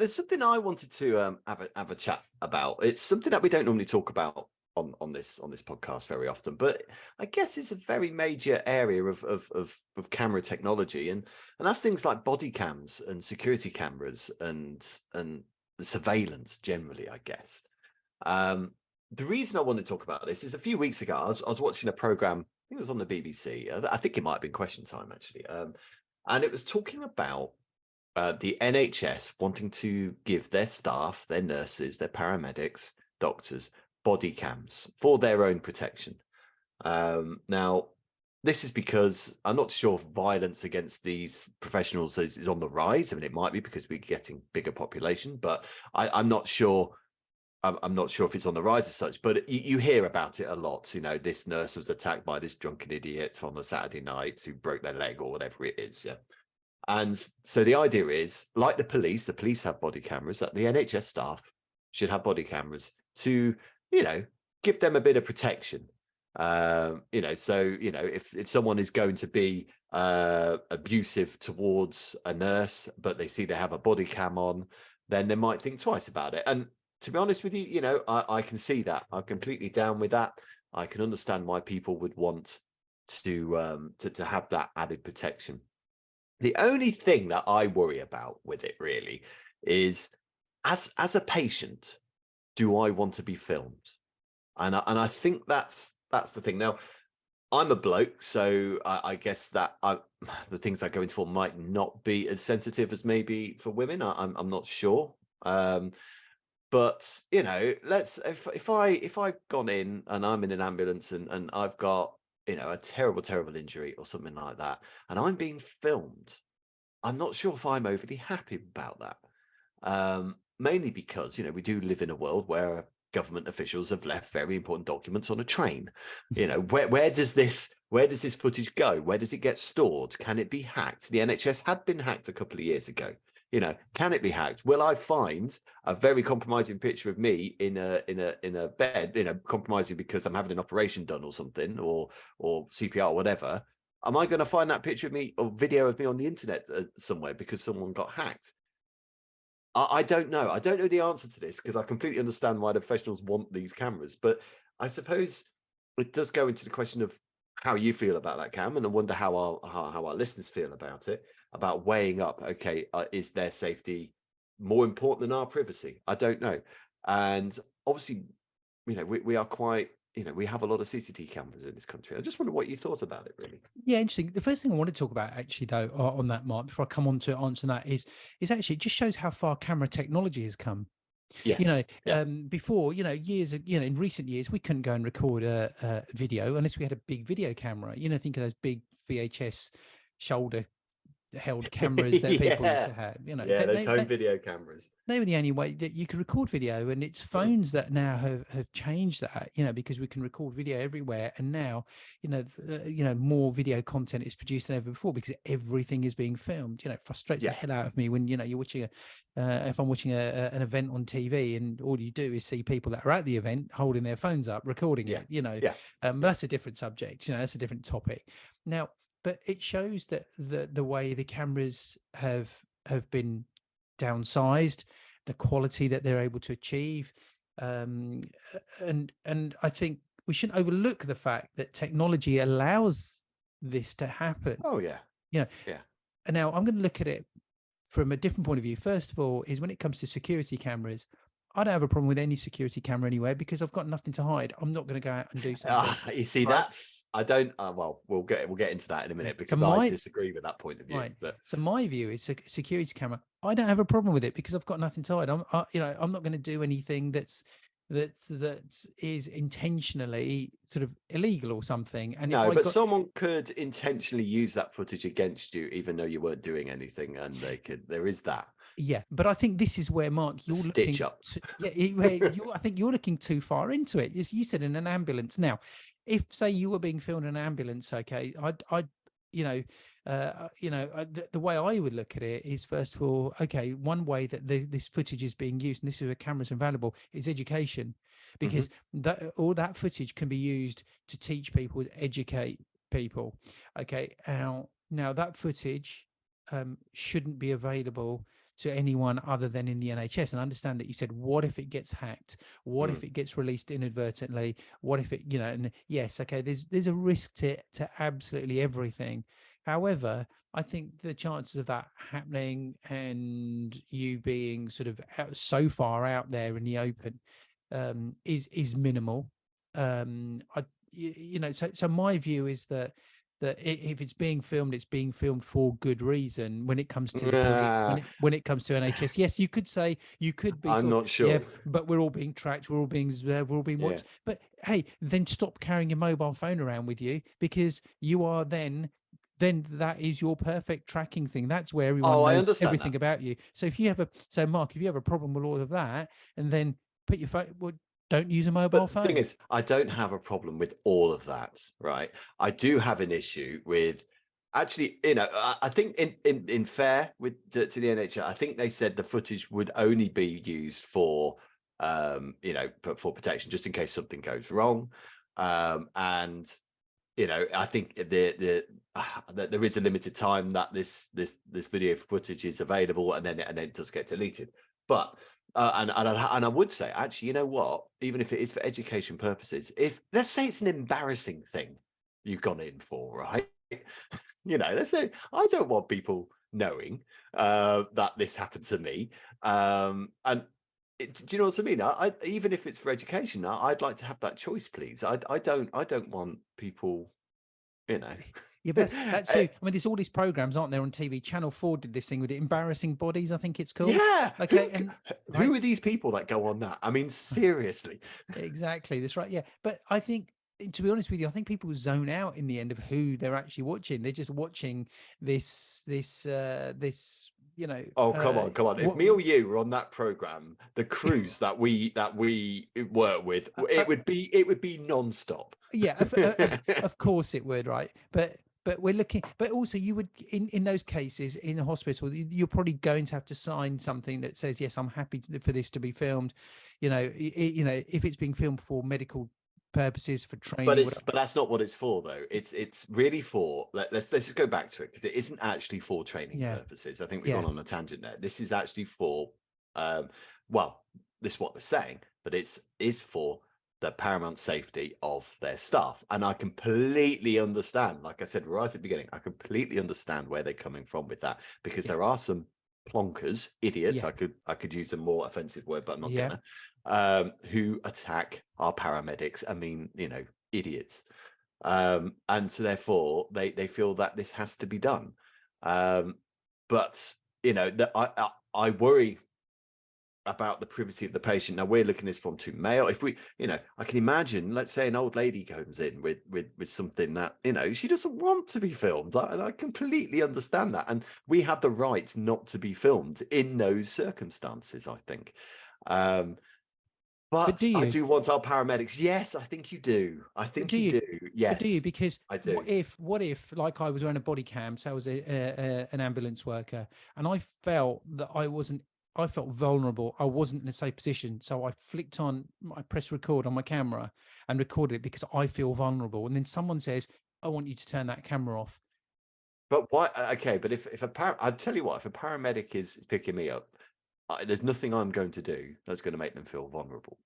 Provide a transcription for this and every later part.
there's something I wanted to have a chat about. It's something that we don't normally talk about on this podcast very often, but I guess it's a very major area of camera technology, and that's things like body cams and security cameras and surveillance generally, I guess. The reason I want to talk about this is a few weeks ago I was watching a program. I think it was on the BBC. I think it might have been Question Time actually, and it was talking about the NHS wanting to give their staff, their nurses, their paramedics, doctors, body cams for their own protection. Now, this is because I'm not sure if violence against these professionals is on the rise. I mean, it might be because we're getting bigger population, but I'm not sure. I'm not sure if it's on the rise as such, but you hear about it a lot. You know, this nurse was attacked by this drunken idiot on a Saturday night who broke their leg or whatever it is. Yeah. And so the idea is, like the police have body cameras, that the NHS staff should have body cameras to, give them a bit of protection. So, if someone is going to be abusive towards a nurse, but they see they have a body cam on, then they might think twice about it. And to be honest with you, I can see that. I'm completely down with that. I can understand why people would want to have that added protection. The only thing that I worry about with it really is, as a patient, do I want to be filmed? And I think that's the thing. Now, I'm a bloke, so I guess that the things I go into for might not be as sensitive as maybe for women. I'm not sure. But if I've gone in and I'm in an ambulance and I've got a terrible injury or something like that, and I'm being filmed, I'm not sure if I'm overly happy about that. Mainly because we do live in a world where government officials have left very important documents on a train. Where does this footage go? Where does it get stored? Can it be hacked? The NHS had been hacked a couple of years ago. Can it be hacked? Will I find a very compromising picture of me in a bed, compromising because I'm having an operation done or something, or CPR or whatever? Am I going to find that picture of me or video of me on the internet somewhere because someone got hacked? I don't know. I don't know the answer to this, because I completely understand why the professionals want these cameras. But I suppose it does go into the question of how you feel about that, Cam, and I wonder how our listeners feel about it, about weighing up, okay, is their safety more important than our privacy? I don't know. And obviously, we are quite, we have a lot of CCTV cameras in this country. I just wonder what you thought about it, really. Yeah, interesting. The first thing I want to talk about, actually, though, on that, Mark, before I come on to answer that, is actually it just shows how far camera technology has come. Yes. Before, years, in recent years, we couldn't go and record a video unless we had a big video camera. Think of those big VHS shoulder held cameras that people used to have. Those home video cameras. They were the only way that you could record video, and it's phones that now have changed that, because we can record video everywhere. And now, more video content is produced than ever before because everything is being filmed. It frustrates the hell out of me when, you're watching if I'm watching an event on TV and all you do is see people that are at the event holding their phones up, recording it, that's a different subject, that's a different topic. Now, but it shows that the way the cameras have been downsized, the quality that they're able to achieve, and I think we shouldn't overlook the fact that technology allows this to happen. Oh yeah. And now I'm going to look at it from a different point of view. First of all, is when it comes to security cameras, I don't have a problem with any security camera anywhere because I've got nothing to hide. I'm not going to go out and do something. You see, right? I don't. Well, we'll get into that in a minute, because I disagree with that point of view. Right. But so my view is a security camera. I don't have a problem with it because I've got nothing to hide. I'm not going to do anything that is intentionally sort of illegal or something. And someone could intentionally use that footage against you, even though you weren't doing anything, and there is that. Yeah, but I think this is where, Mark, you're looking. I think you're looking too far into it. You said in an ambulance. Now, if say you were being filmed in an ambulance, okay, the way I would look at it is, first of all, okay, one way that this footage is being used, and this is where cameras are invaluable, is education, because all that footage can be used to teach people, to educate people. Okay, now that footage shouldn't be available to anyone other than in the NHS. And I understand that you said, what if it gets hacked? What if it gets released inadvertently? What if it, and yes, okay, there's a risk to absolutely everything. However, I think the chances of that happening and you being sort of so far out there in the open is minimal. So my view is that if it's being filmed, it's being filmed for good reason. When it comes to the police, when it comes to NHS, yes, you could say, you could be I'm not sure. yeah, but we're all being tracked, we're all being watched. But hey, then stop carrying your mobile phone around with you, because you are then that is your perfect tracking thing. That's where everyone knows everything about you. So if you have Mark, if you have a problem with all of that, and then put your phone, well, don't use a mobile phone. The thing is, I don't have a problem with all of that, right? I do have an issue with, actually, I think in fair to the NHS, I think they said the footage would only be used for, for protection, just in case something goes wrong. And I think that there is a limited time that this video footage is available, and then it does get deleted. But and I would say, actually, you know what? Even if it is for education purposes, if let's say it's an embarrassing thing you've gone in for, right? Let's say I don't want people knowing that this happened to me, and. Do you know what I mean? I even if it's for education, I'd like to have that choice, please. I don't want people, Yeah, but that's who. I mean, there's all these programs, aren't there, on TV? Channel 4 did this thing with it, Embarrassing Bodies, I think it's called. Yeah. Okay. And who are these people that go on that? I mean, seriously. Exactly. That's right. Yeah. But I think, to be honest with you, I think people zone out in the end of who they're actually watching. They're just watching this. Oh, come on. If me or you were on that program, the crews that we work with, it would be non-stop. Yeah, of course it would, right? But we're looking, but also you would, in those cases in the hospital, you're probably going to have to sign something that says, yes, I'm happy for this to be filmed. If it's being filmed for medical purposes, for training. But that's not what it's for, though. It's really for, let's just go back to it, because it isn't actually for training purposes. I think we've gone on a tangent there. This is actually for this is what they're saying, but it is for the paramount safety of their staff. And I completely understand, like I said right at the beginning, I completely understand where they're coming from with that, because there are some plonkers, idiots, I could use a more offensive word, but I'm not gonna, who attack our paramedics. I mean, idiots. And so therefore they feel that this has to be done. But that I worry about the privacy of the patient. Now, we're looking at this from two male. If we, I can imagine, let's say an old lady comes in with something that, she doesn't want to be filmed. I completely understand that. And we have the right not to be filmed in those circumstances, I think. But I do want our paramedics. Yes, I think you do. I think you do. Yes, do you? Because I do. What if, like, I was wearing a body cam, so I was an ambulance worker, and I felt that I felt vulnerable. I wasn't in a safe position. So I pressed record on my camera and recorded it because I feel vulnerable. And then someone says, I want you to turn that camera off. But why? Okay. But if I'll tell you what, if a paramedic is picking me up, there's nothing I'm going to do that's going to make them feel vulnerable.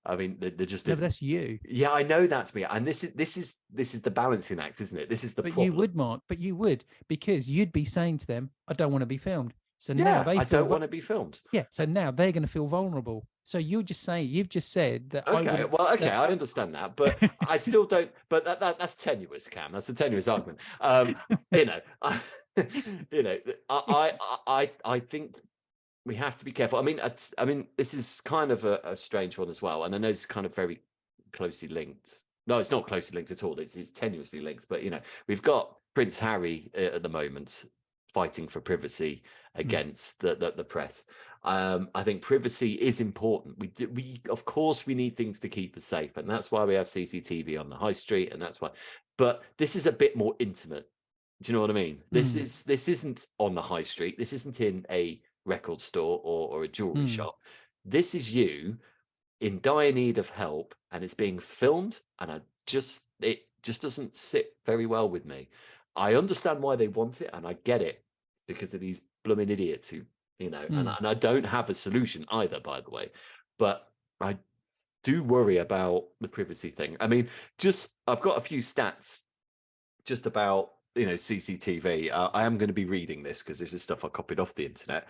I mean, they're just. No, that's you. Yeah, I know that's me. And this is the balancing act, isn't it? This is the problem. You would, Mark, but you would, because you'd be saying to them, I don't want to be filmed. So now I don't want to be filmed. Yeah. So now they're going to feel vulnerable. So you've just said that. Okay. I understand that, but I still don't. But that's tenuous, Cam. That's a tenuous argument. I think we have to be careful. I mean, this is kind of a strange one as well, and I know it's kind of very closely linked. No, it's not closely linked at all. It's tenuously linked. But we've got Prince Harry at the moment fighting for privacy against the press. I think privacy is important. We of course we need things to keep us safe, and that's why we have CCTV on the high street, and that's why. But this is a bit more intimate. Do you know what I mean? This isn't on the high street. This isn't in a record store or a jewelry shop. This is you in dire need of help, and it's being filmed, and it just doesn't sit very well with me. I understand why they want it, and I get it. It's because of these blooming idiots who and I don't have a solution either, by the way, but I do worry about the privacy thing. I mean, I've got a few stats just about, CCTV. I am going to be reading this because this is stuff I copied off the internet.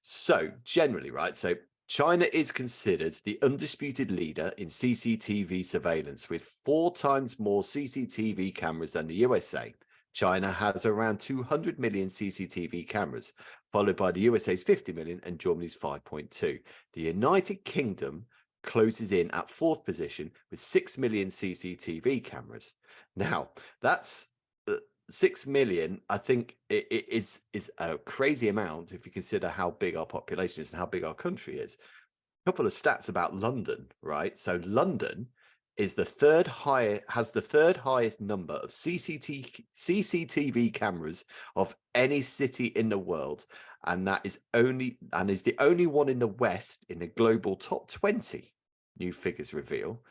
So generally, right, so China is considered the undisputed leader in CCTV surveillance with 4 times more CCTV cameras than the USA. China has around 200 million CCTV cameras, followed by the USA's 50 million and Germany's 5.2. The United Kingdom closes in at 4th position with 6 million CCTV cameras. Now, that's 6 million. I think it is a crazy amount if you consider how big our population is and how big our country is. A couple of stats about London, right? So London has the third highest number of CCTV cameras of any city in the world, and is the only one in the West in the global top 20. New figures reveal.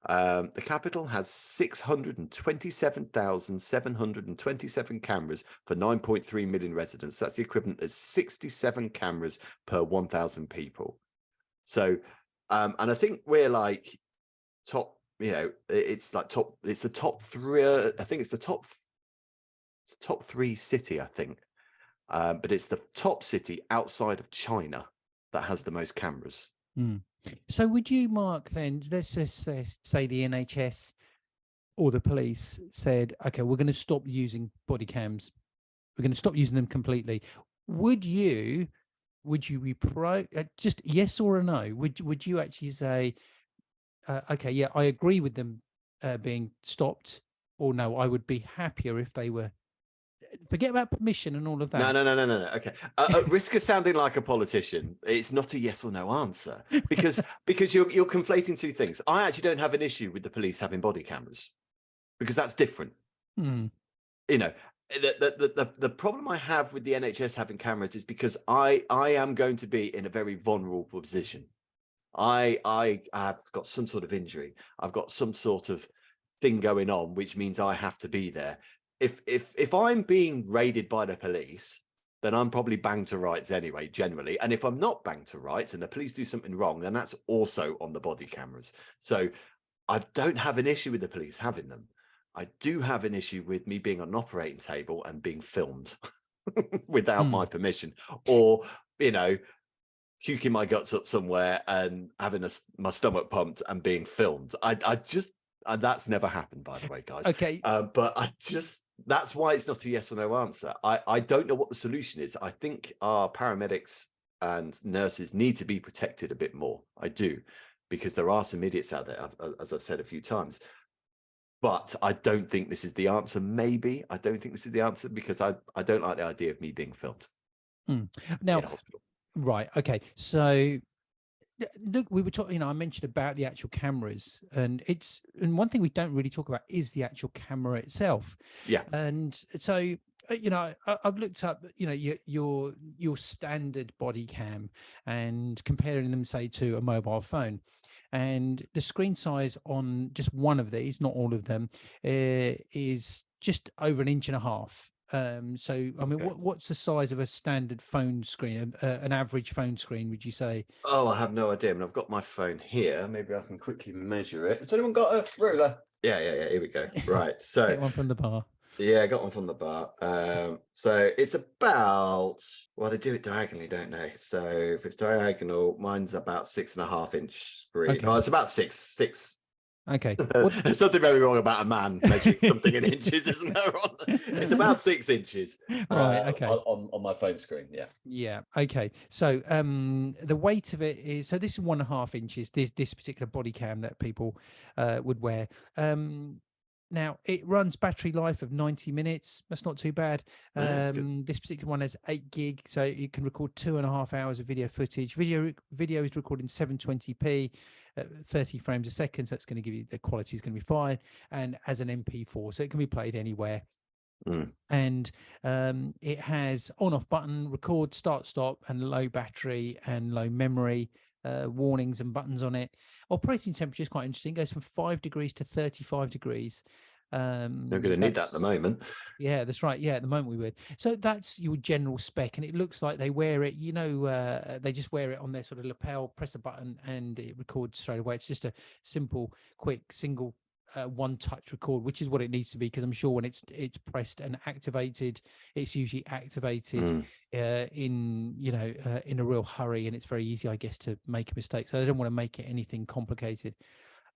The capital has 627,727 cameras for 9.3 million residents. That's the equivalent of 67 cameras per 1,000 people. So, and I think we're like top. It's the top 3. I think it's the top 3 city. I think, but it's the top city outside of China that has the most cameras. So would you, Mark, then, let's just say the NHS or the police said, okay, we're going to stop using body cams. We're going to stop using them completely. Would you be just yes or a no? Would you actually say, okay, yeah, I agree with them being stopped, or no, I would be happier if they were? Forget about permission and all of that. No. Okay. At risk of sounding like a politician, it's not a yes or no answer because you're conflating two things. I actually don't have an issue with the police having body cameras because that's different. The problem I have with the NHS having cameras is because I am going to be in a very vulnerable position. I have got some sort of injury. I've got some sort of thing going on, which means I have to be there. If I'm being raided by the police, then I'm probably banged to rights anyway, generally. And if I'm not banged to rights and the police do something wrong, then that's also on the body cameras. So I don't have an issue with the police having them. I do have an issue with me being on an operating table and being filmed without my permission, or, puking my guts up somewhere and having my stomach pumped and being filmed. That's never happened, by the way, guys. Okay. But that's why it's not a yes or no answer. I don't know what the solution is. I think our paramedics and nurses need to be protected a bit more. I do, because there are some idiots out there, as I've said a few times. But I don't think this is the answer. Maybe I don't think this is the answer because I don't like the idea of me being filmed. Now, in a hospital. Right. Okay. So look, we were talking, I mentioned about the actual cameras, and one thing we don't really talk about is the actual camera itself. Yeah. And so, I've looked up, your standard body cam and comparing them, say, to a mobile phone. And the screen size on just one of these, not all of them, is just over 1.5 inches. So I mean, what's the size of a standard phone screen, an average phone screen, would you say? Oh, I have no idea. I mean, I've got my phone here. Maybe I can quickly measure it. Has anyone got a ruler? Yeah. Here we go. Right. So Get one from the bar. Yeah, I got one from the bar. So it's about, well, they do it diagonally, don't they? So if it's diagonal, mine's about 6.5 inch screen. Okay. Oh, it's about six. Okay. There's something very wrong about a man measuring something in inches, isn't there? It's about 6 inches. Right. Okay. On my phone screen. Yeah. Yeah. Okay. So the weight of it is, so this is 1.5 inches. This particular body cam that people would wear. Now it runs battery life of 90 minutes. That's not too bad. This particular one has 8 gig, so you can record 2.5 hours of video footage. Video is recorded in 720p, 30 frames a second. So it's going to give you, the quality is going to be fine, and as an MP4, so it can be played anywhere. And it has on-off button, record, start, stop, and low battery and low memory. Warnings and buttons on it. Operating temperature is quite interesting. It goes from 5 degrees to 35 degrees. You're going to need that at the moment. Yeah, that's right. Yeah, at the moment we would. So that's your general spec, and it looks like they wear it. They just wear it on their sort of lapel, press a button, and it records straight away. It's just a simple, quick, single, one-touch record, which is what it needs to be. Because I'm sure when it's pressed and activated, it's usually activated in a real hurry, and it's very easy, I guess, to make a mistake. So they don't want to make it anything complicated.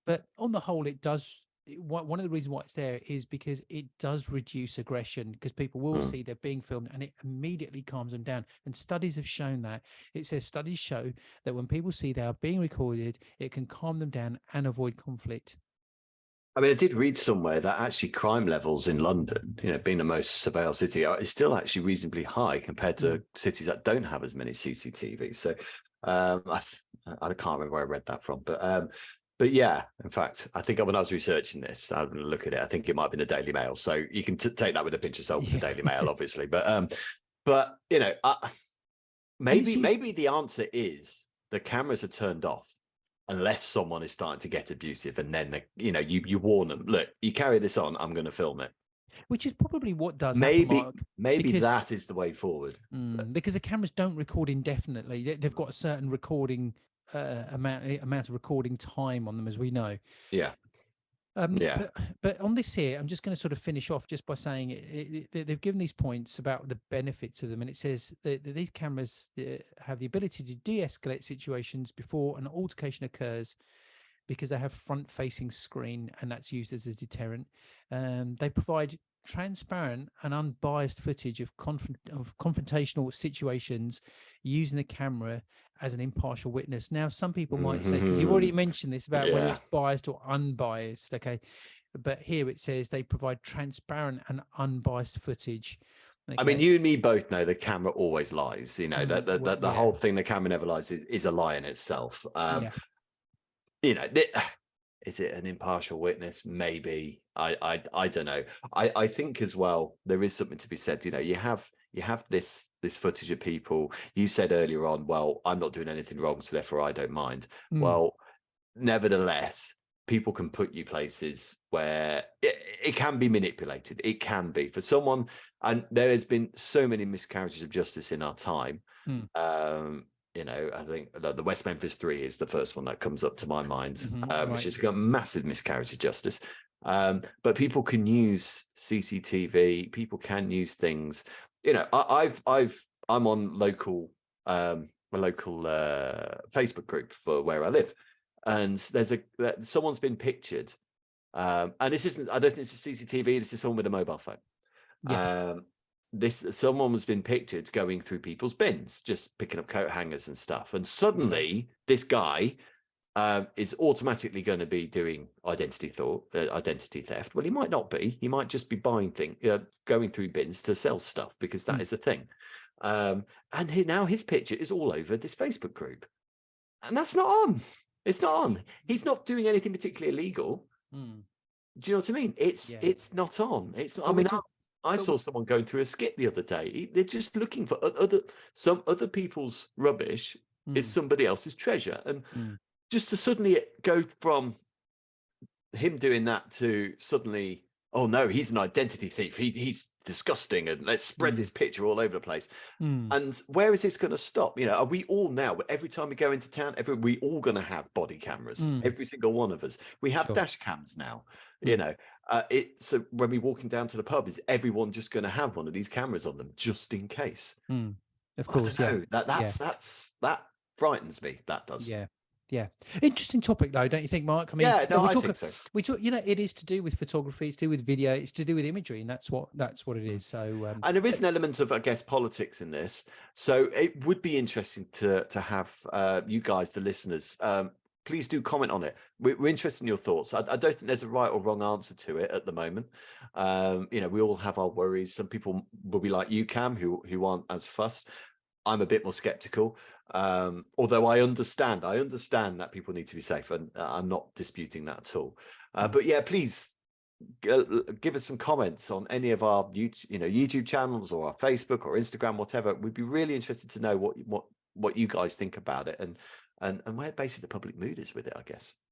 But on the whole, it does. One of the reasons why it's there is because it does reduce aggression, because people will see they're being filmed and it immediately calms them down. And studies have shown that. It says studies show that when people see they are being recorded, it can calm them down and avoid conflict. I mean, I did read somewhere that actually crime levels in London, being the most surveilled city, is still actually reasonably high compared to cities that don't have as many CCTV. So I can't remember where I read that from, but yeah, in fact, I think when I was researching this, I had a look at it. I think it might have been the Daily Mail. So you can take that with a pinch of salt with the Daily Mail, obviously. But maybe the answer is the cameras are turned off unless someone is starting to get abusive, and then you warn them, look, you carry this on, I'm going to film it. Which is probably what does maybe happen, Mark, maybe that is the way forward. Because the cameras don't record indefinitely. They've got a certain recording amount of recording time on them, as we know. But on this here, I'm just going to sort of finish off just by saying they've given these points about the benefits of them, and it says that these cameras have the ability to de-escalate situations before an altercation occurs, because they have front-facing screen, and that's used as a deterrent. They provide transparent and unbiased footage of confrontational situations using the camera as an impartial witness. Now, some people might say, because you've already mentioned this about whether it's biased or unbiased, okay, but here it says they provide transparent and unbiased footage. Okay. I mean, you and me both know the camera always lies. The whole thing, the camera never lies, is a lie in itself. Is it an impartial witness? Maybe. I don't know. I think as well there is something to be said. You have this footage of people. You said earlier on, well, I'm not doing anything wrong, so therefore I don't mind. Well, nevertheless, people can put you places where it can be manipulated. It can be for someone, and there has been so many miscarriages of justice in our time. I think the West Memphis 3 is the first one that comes up to my mind, which has got massive miscarriage of justice. But people can use CCTV. People can use things. I'm on a local Facebook group for where I live, and someone's been pictured, and this isn't. I don't think it's a CCTV. This is someone with a mobile phone. Someone has been pictured going through people's bins, just picking up coat hangers and stuff, and suddenly this guy is automatically going to be doing identity theft. Well, he might not be. He might just be buying things, going through bins to sell stuff, because that is a thing. And now his picture is all over this Facebook group, and that's not on. It's not on. He's not doing anything particularly illegal. Do you know what I mean? It's not on. It's not. I mean, I saw someone going through a skit the other day. They're just looking for some other people's rubbish. It's somebody else's treasure, and just to suddenly go from him doing that to suddenly, oh no, he's an identity thief. He's disgusting, and let's spread this picture all over the place. And where is this going to stop? Are we all now? Every time we go into town, we all going to have body cameras. Every single one of us. We have dash cams now. So when we're walking down to the pub, is everyone just going to have one of these cameras on them just in case? Of course, that frightens me. That does. Yeah. Interesting topic, though, don't you think, Mark? I mean, I think so. We talk, it is to do with photography, it's to do with video, it's to do with imagery, and that's what it is. So, and there is an element of, I guess, politics in this. So it would be interesting to have you guys, the listeners, please do comment on it. We're interested in your thoughts. I don't think there's a right or wrong answer to it at the moment. We all have our worries. Some people will be like you, Cam, who aren't as fussed. I'm a bit more skeptical, although I understand that people need to be safe, and I'm not disputing that at all. But yeah, please give us some comments on any of our YouTube channels, or our Facebook or Instagram, whatever. We'd be really interested to know what you guys think about it, and where basically the public mood is with it, I guess.